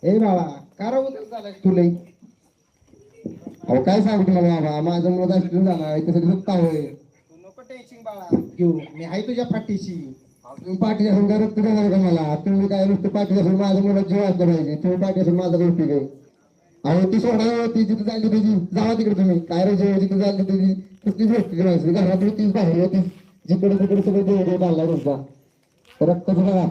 ए बाबा कार उद्या झालाय तुला अहो काय सांगू तुम्हाला बाबा माझं मुलं ऍक्सिडेंट झाला त्यासाठी दुखता होय नको टेन्शन बाळा घेऊ मी आहे तुझ्या पाठीशी तुम्ही पाठीच्या समजा रक्त देणार का मला तुम्ही काय नुसतं पाठीच्या समोर माझ्या मुलं जीव असलं पाहिजे तुम्ही पाठीच्या माझा गोष्टी काय अहो ती सोडा ती जिथे चालली तुझी जावा तिकडे तुम्ही काय रे जेव्हा जिथे चालली तुझी कुठलीच गोष्टी माहिती घरात तीच बाहेर होती जिकडे तिकडे सगळं देव चालला तुमचा रक्ताचं बघा